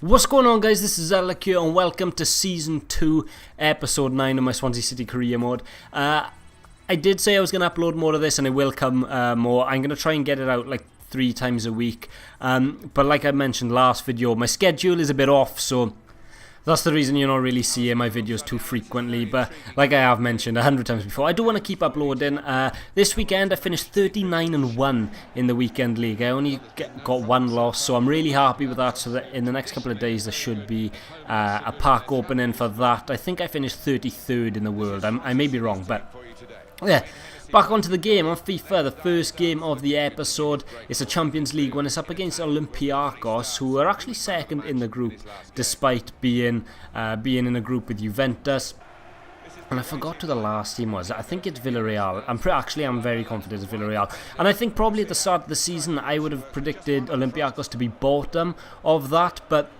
What's going on, guys? This is Alec here and welcome to Season 2, Episode 9 of my Swansea City career mode. I did say I was going to upload more of this and it will come more. I'm going to try and get it out like 3 times a week. But like I mentioned last video, my schedule is a bit off, so that's the reason you're not really seeing my videos too frequently. But like I have mentioned 100 times before, I do want to keep uploading. This weekend I finished 39-1 in the weekend league. I only got 1 loss, so I'm really happy with that. So that in the next couple of days there should be a pack opening for that. I think I finished 33rd in the world. I may be wrong, but yeah. Back onto the game on FIFA, the first game of the episode. It's a Champions League one. It's up against Olympiacos, who are actually second in the group, despite being in a group with Juventus. And I forgot who the last team was. I think it's Villarreal. I'm very confident it's Villarreal. And I think probably at the start of the season, I would have predicted Olympiacos to be bottom of that. But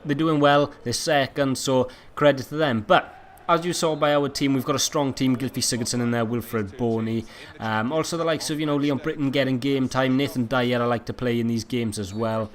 they're doing well. They're second, so credit to them. But as you saw by our team, we've got a strong team. Gylfi Sigurdsson in there, Wilfred Boney. Also the likes of, Leon Britton getting game time. Nathan Dyer, I like to play in these games as well.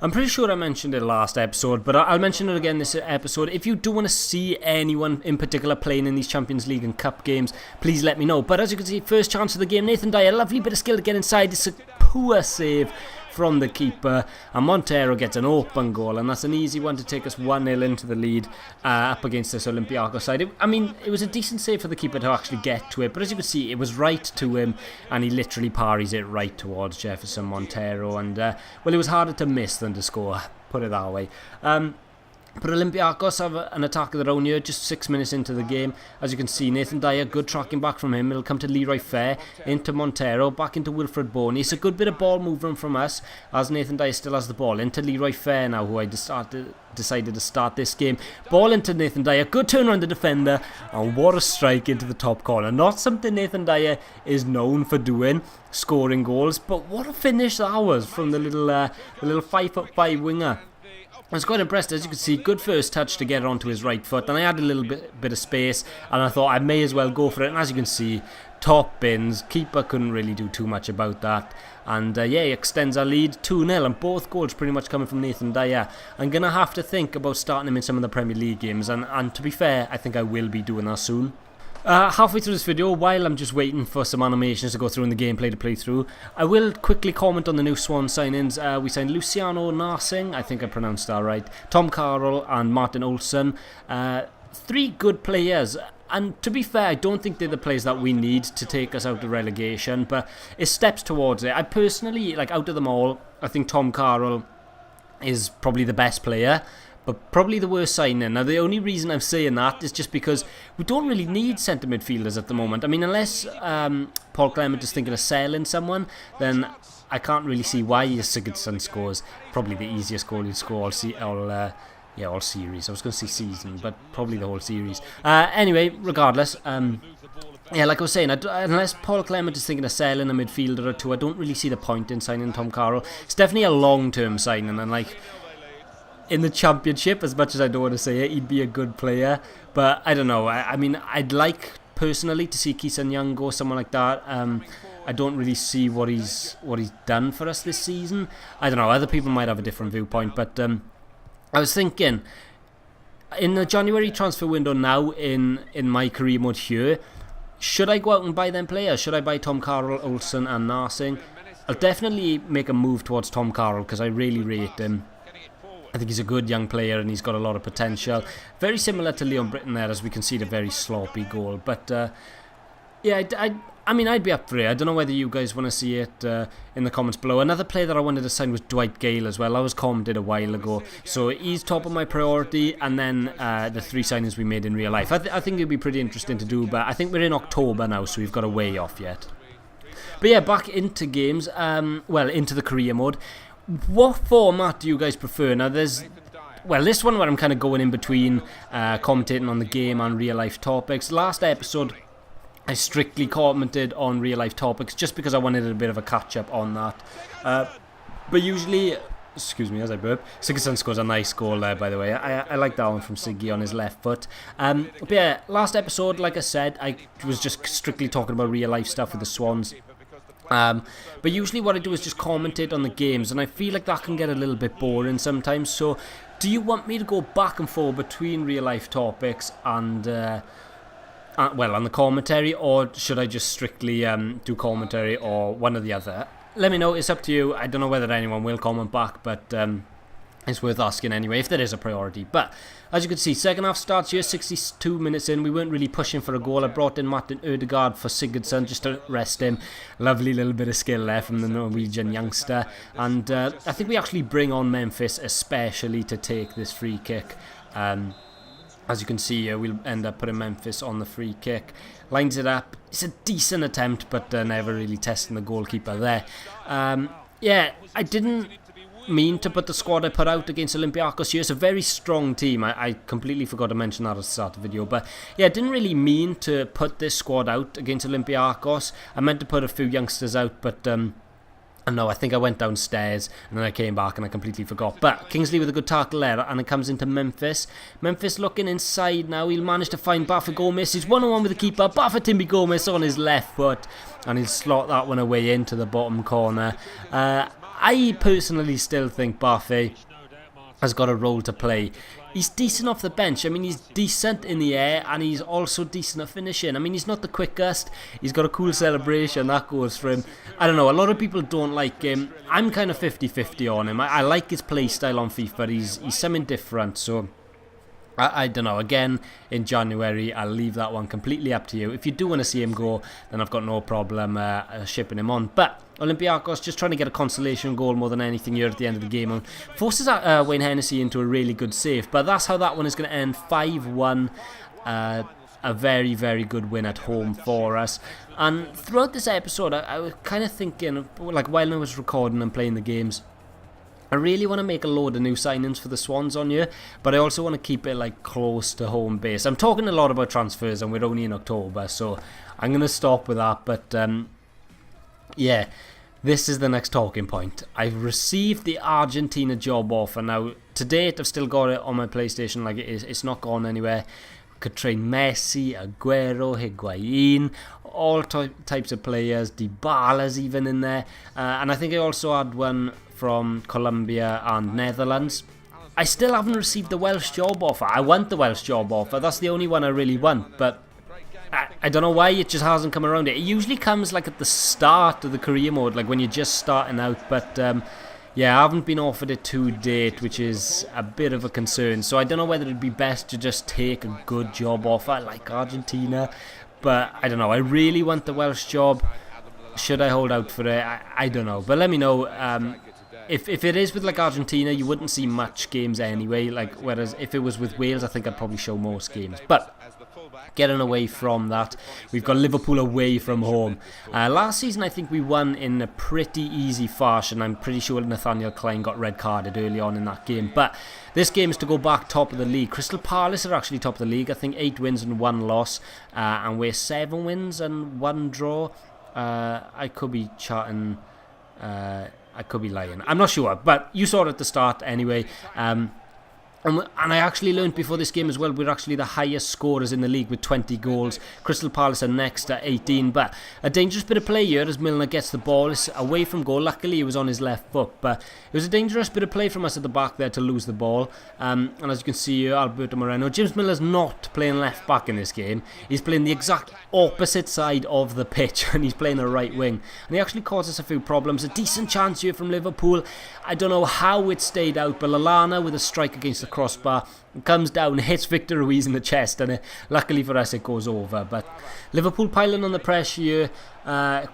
I'm pretty sure I mentioned it last episode, but I'll mention it again this episode. If you do want to see anyone in particular playing in these Champions League and Cup games, please let me know. But as you can see, first chance of the game, Nathan Dyer, lovely bit of skill to get inside. It's a poor save from the keeper, and Montero gets an open goal, and that's an easy one to take us 1-0 into the lead up against this Olympiacos side. It was a decent save for the keeper to actually get to it, but as you can see, it was right to him, and he literally parries it right towards Jefferson Montero, and well, it was harder to miss than to score, put it that way. But Olympiacos have an attack of their own here, just 6 minutes into the game. As you can see, Nathan Dyer, good tracking back from him. It'll come to Leroy Fair, into Montero, back into Wilfred Boney. It's a good bit of ball movement from us, as Nathan Dyer still has the ball. Into Leroy Fair now, who I decided to start this game. Ball into Nathan Dyer, good turn around the defender, and what a strike into the top corner. Not something Nathan Dyer is known for doing, scoring goals, but what a finish that was from the little 5'5" winger. I was quite impressed. As you can see, good first touch to get it onto his right foot, and I had a little bit of space, and I thought I may as well go for it. And as you can see, top bins, keeper couldn't really do too much about that, and yeah, he extends our lead 2-0, and both goals pretty much coming from Nathan Dyer. I'm gonna have to think about starting him in some of the Premier League games, and to be fair, I think I will be doing that soon. Halfway through this video, while I'm just waiting for some animations to go through and the gameplay to play through, I will quickly comment on the new Swans signings. We signed Luciano Narsing, I think I pronounced that right, Tom Carroll and Martin Olsson. 3 good players, and to be fair, I don't think they're the players that we need to take us out of relegation, but it's steps towards it. I personally, out of them all, I think Tom Carroll is probably the best player, but probably the worst signing. Now, the only reason I'm saying that is just because we don't really need centre midfielders at the moment. I mean, unless Paul Clement is thinking of selling someone, then I can't really see why Sigurdsson scores. Probably the easiest goal he'll score all series. I was going to say season, but probably the whole series. Anyway, regardless, yeah, like I was saying, unless Paul Clement is thinking of selling a midfielder or two, I don't really see the point in signing Tom Carroll. It's definitely a long-term signing, and in the Championship, as much as I don't want to say it, he'd be a good player, but I don't know. I mean, I'd like personally to see Ki-Sung Young go, someone like that. I don't really see what he's done for us this season. I don't know, other people might have a different viewpoint, but I was thinking, in the January transfer window now, in my career mode here, should I go out and buy them players? Should I buy Tom Carroll, Olsson and Narsing? I'll definitely make a move towards Tom Carroll because I really rate him. I think he's a good young player and he's got a lot of potential. Very similar to Leon Britton there, as we concede a very sloppy goal. But yeah, I mean, I'd be up for it. I don't know whether you guys want to see it in the comments below. Another player that I wanted to sign was Dwight Gale as well. I was commented a while ago. So he's top of my priority. And then the 3 signings we made in real life. I think it'd be pretty interesting to do. But I think we're in October now, so we've got a way off yet. But yeah, back into games. Well, into the career mode. What format do you guys prefer? Now, there's this one where I'm kind of going in between commentating on the game and real life topics. Last episode, I strictly commented on real life topics just because I wanted a bit of a catch up on that. But usually, excuse me as I burp, Sigurdsson scores a nice goal there, by the way. I like that one from Siggy on his left foot. But yeah, last episode, like I said, I was just strictly talking about real life stuff with the Swans. But usually what I do is just commentate on the games, and I feel like that can get a little bit boring sometimes. So do you want me to go back and forth between real life topics and on the commentary, or should I just strictly do commentary, or one or the other? Let me know, it's up to you. I don't know whether anyone will comment back, but it's worth asking anyway, if there is a priority. But as you can see, second half starts here, 62 minutes in. We weren't really pushing for a goal. I brought in Martin Ødegaard for Sigurdsson just to rest him. Lovely little bit of skill there from the Norwegian youngster. And I think we actually bring on Memphis especially to take this free kick. As you can see here, we'll end up putting Memphis on the free kick. Lines it up. It's a decent attempt, but never really testing the goalkeeper there. Yeah, I didn't mean to put the squad I put out against Olympiacos here. It's a very strong team. I completely forgot to mention that at the start of the video. But yeah, I didn't really mean to put this squad out against Olympiacos. I meant to put a few youngsters out, but no, I think I went downstairs and then I came back and I completely forgot. But Kingsley with a good tackle there, and it comes into Memphis. Memphis looking inside now. He'll manage to find Bafa Gomez. He's 1-on-1 with the keeper. Bafa Timby Gomez on his left foot, and he'll slot that one away into the bottom corner. I personally still think Bafe has got a role to play. He's decent off the bench. I mean, he's decent in the air, and he's also decent at finishing. I mean, he's not the quickest. He's got a cool celebration. That goes for him. I don't know. A lot of people don't like him. I'm kind of 50-50 on him. I like his play style on FIFA. He's something different, so I don't know. Again, in January, I'll leave that one completely up to you. If you do want to see him go, then I've got no problem shipping him on. But Olympiacos just trying to get a consolation goal more than anything here at the end of the game, and forces Wayne Hennessy into a really good save. But that's how that one is going to end, 5-1. A very, very good win at home for us. And throughout this episode, I was kind of thinking, like while I was recording and playing the games, I really want to make a load of new signings for the Swans on here, but I also want to keep it like close to home base. I'm talking a lot about transfers and we're only in October, so I'm going to stop with that. But yeah, this is the next talking point. I've received the Argentina job offer. Now, to date, I've still got it on my PlayStation. Like it's not gone anywhere. Could train Messi, Aguero, Higuain, all types of players. Dybala's even in there. And I think I also had one from Colombia and Netherlands. I still haven't received the Welsh job offer. I want the Welsh job offer. That's the only one I really want. But I don't know why it just hasn't come around. It usually comes like at the start of the career mode, like when you're just starting out. But yeah, I haven't been offered it to date, which is a bit of a concern. So I don't know whether it'd be best to just take a good job offer like Argentina. But I don't know. I really want the Welsh job. Should I hold out for it? I don't know. But let me know. If it is with like Argentina, you wouldn't see much games anyway. Like whereas if it was with Wales, I think I'd probably show most games. But getting away from that, we've got Liverpool away from home. Last season, I think we won in a pretty easy fashion. I'm pretty sure Nathaniel Klein got red carded early on in that game. But this game is to go back top of the league. Crystal Palace are actually top of the league. I think 8 wins and 1 loss, and we're 7 wins and 1 draw. I could be chatting. I could be lying. I'm not sure, but you saw it at the start anyway. And I actually learned before this game as well, we're actually the highest scorers in the league with 20 goals. Crystal Palace are next at 18. But a dangerous bit of play here as Milner gets the ball. It's away from goal. Luckily, he was on his left foot. But it was a dangerous bit of play from us at the back there to lose the ball. And as you can see here, Alberto Moreno. James Milner's not playing left back in this game. He's playing the exact opposite side of the pitch. And he's playing a right wing. And he actually caused us a few problems. A decent chance here from Liverpool. I don't know how it stayed out. But Lallana with a strike against the crossbar, comes down, hits Victor Ruiz in the chest, and luckily for us it goes over. But Liverpool piling on the pressure here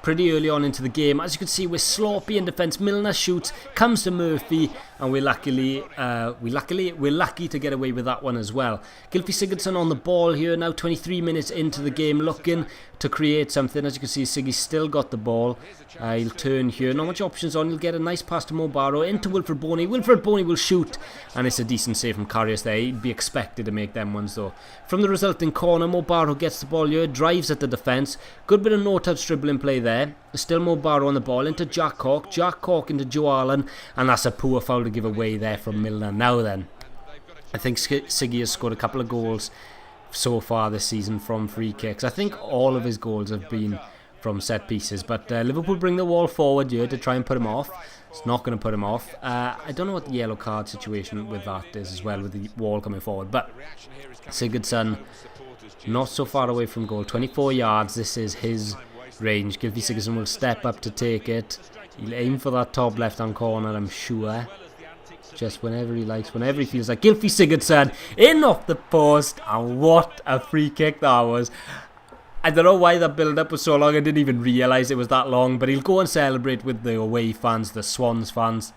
pretty early on into the game. As you can see, we're sloppy in defence. Milner shoots, comes to Murphy, and we're lucky to get away with that one as well. Gylfi Sigurdsson on the ball here now, 23 minutes into the game, looking to create something. As you can see, Siggy's still got the ball. He'll turn here, not much options on. He'll get a nice pass to Mo Barrow into Wilfred Boney. Wilfred Boney will shoot, and it's a decent save from Karius there. He'd be expected to make them ones though. From the resulting corner, Mo Barrow gets the ball here, drives at the defence. Good bit of no-touch dribbling play there. Still Mo Barrow on the ball into Jack Cork. Jack Cork into Joe Allen, and that's a poor foul to give away there from Milner. Now then, I think Siggy has scored a couple of goals so far this season from free kicks. I think all of his goals have been from set pieces. But Liverpool bring the wall forward here to try and put him off. It's not going to put him off. I don't know what the yellow card situation with that is as well, with the wall coming forward. But Sigurdsson, not so far away from goal. 24 yards, this is his range. Gylfi Sigurdsson will step up to take it. He'll aim for that top left-hand corner, I'm sure. Just whenever he likes, whenever he feels like. Gylfi Sigurdsson in off the post. And what a free kick that was. I don't know why that build-up was so long. I didn't even realise it was that long. But he'll go and celebrate with the away fans, the Swans fans.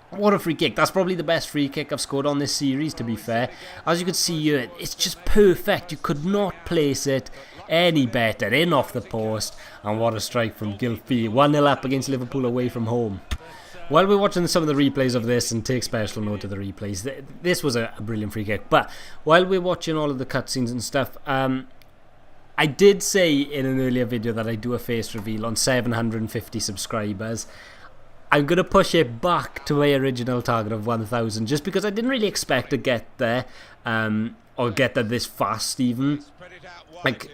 What a free kick. That's probably the best free kick I've scored on this series, to be fair. As you can see here, it's just perfect. You could not place it any better. In off the post. And what a strike from Gylfi. 1-0 up against Liverpool away from home. While we're watching some of the replays of this, and take special note of the replays, this was a brilliant free kick. But while we're watching all of the cutscenes and stuff, I did say in an earlier video that I do a face reveal on 750 subscribers. I'm going to push it back to my original target of 1,000, just because I didn't really expect to get there, or get there this fast even. Like,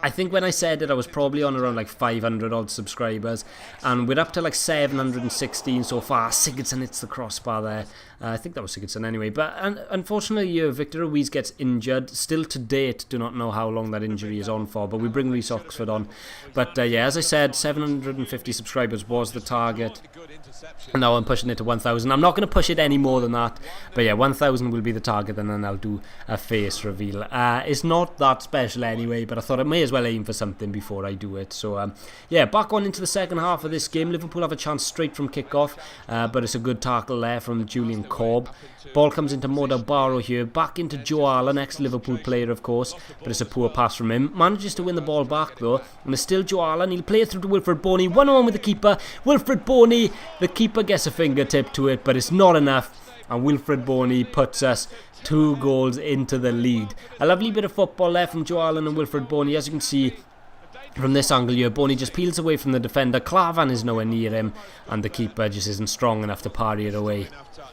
I think when I said it, I was probably on around like 500 odd subscribers, and we're up to like 716 so far. Sigurdsson hits the crossbar there. I think that was Sigurdsson anyway. But unfortunately, Victor Ruiz gets injured. Still to date, do not know how long that injury is on for, but we bring Reece Oxford on. But yeah, as I said, 750 subscribers was the target. And now I'm pushing it to 1,000. I'm not going to push it any more than that. But yeah, 1,000 will be the target, and then I'll do a face reveal. It's not that special anyway, but I thought I may as well aim for something before I do it. So yeah, back on into the second half of this game. Liverpool have a chance straight from kick-off, but it's a good tackle there from Julian Korb. Ball comes into Modou Barrow here, back into Joe Allen, ex-Liverpool player of course, but it's a poor pass from him. Manages to win the ball back though, and it's still Joe Allen. He'll play it through to Wilfred Boney, 1-on-1 with the keeper. Wilfred Boney, the keeper gets a fingertip to it, but it's not enough, and Wilfred Boney puts us 2 goals into the lead. A lovely bit of football there from Joe Allen and Wilfred Boney. As you can see from this angle here, Boney just peels away from the defender. Clavan is nowhere near him, and the keeper just isn't strong enough to parry it away.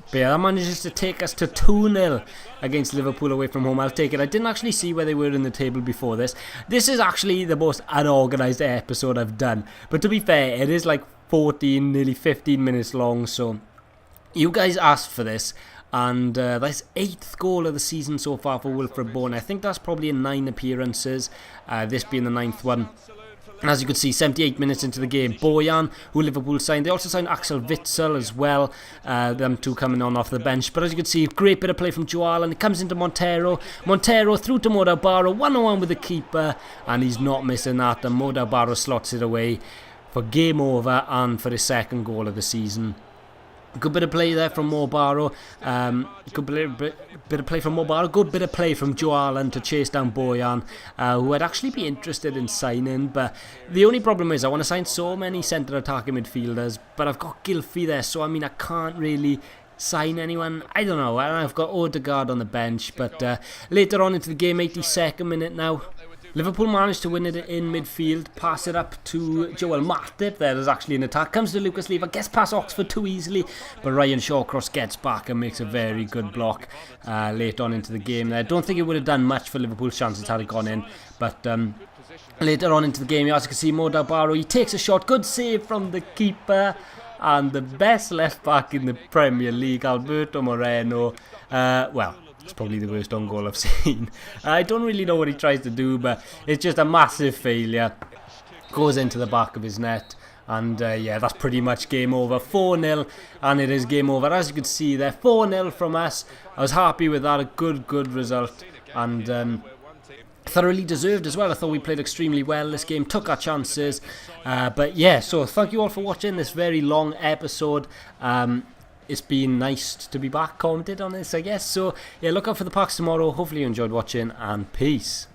But yeah, that manages to take us to 2-0 against Liverpool away from home. I'll take it. I didn't actually see where they were in the table before this. This is actually the most unorganised episode I've done. But to be fair, it is like 14, nearly 15 minutes long, so you guys asked for this. And that's 8th goal of the season so far for Wilfred Boney. I think that's probably in 9 appearances, this being the 9th one. And as you can see, 78 minutes into the game, Bojan, who Liverpool signed. They also signed Axel Witsel as well, them two coming on off the bench. But as you can see, great bit of play from Joe Allen. It comes into Montero. Montero through to Modou Barrow, 1-on-1 with the keeper, and he's not missing that. And Modou Barrow slots it away for game over and for his 2nd goal of the season. Good bit of play there from Mo Barrow. Good bit of play from Mo Barrow. Good bit of play from Joe Allen to chase down Bojan, who I'd actually be interested in signing. But the only problem is I want to sign so many centre attacking midfielders, but I've got Gylfi there, so I mean I can't really sign anyone. I don't know. I've got Odegaard on the bench, but later on into the game, 82nd minute now, Liverpool managed to win it in midfield, pass it up to Joel Matip. There's actually an attack. Comes to Lucas Leiva, gets past Oxford too easily, but Ryan Shawcross gets back and makes a very good block late on into the game there. Don't think it would have done much for Liverpool's chances had it gone in, but later on into the game, as you can see, Modou Barrow, he takes a shot. Good save from the keeper. And the best left back in the Premier League, Alberto Moreno, well, it's probably the worst own goal I've seen. I don't really know what he tries to do, but it's just a massive failure. Goes into the back of his net. And yeah, that's pretty much game over. 4-0, and it is game over. As you can see there, 4-0 from us. I was happy with that. A good result. And thoroughly deserved as well. I thought we played extremely well this game, took our chances. But yeah, so thank you all for watching this very long episode. It's been nice to be back, commented on this, I guess. So yeah, look out for the packs tomorrow. Hopefully you enjoyed watching, and peace.